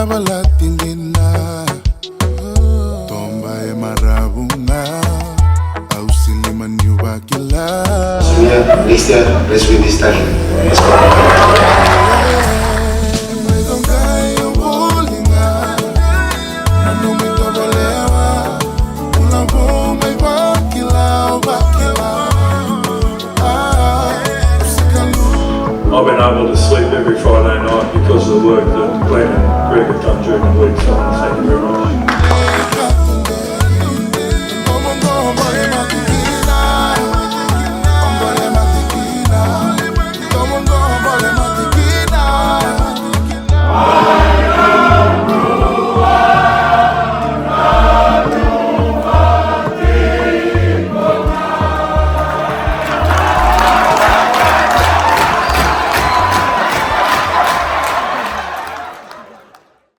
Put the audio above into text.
balatingina Tomba e marabunga Auxili maniubakila Sonia, next year, let's win this time. Let's go. I've been able to sleep every Friday night because of the work that Glenn and Greg have done during the week, so I want to thank you very much.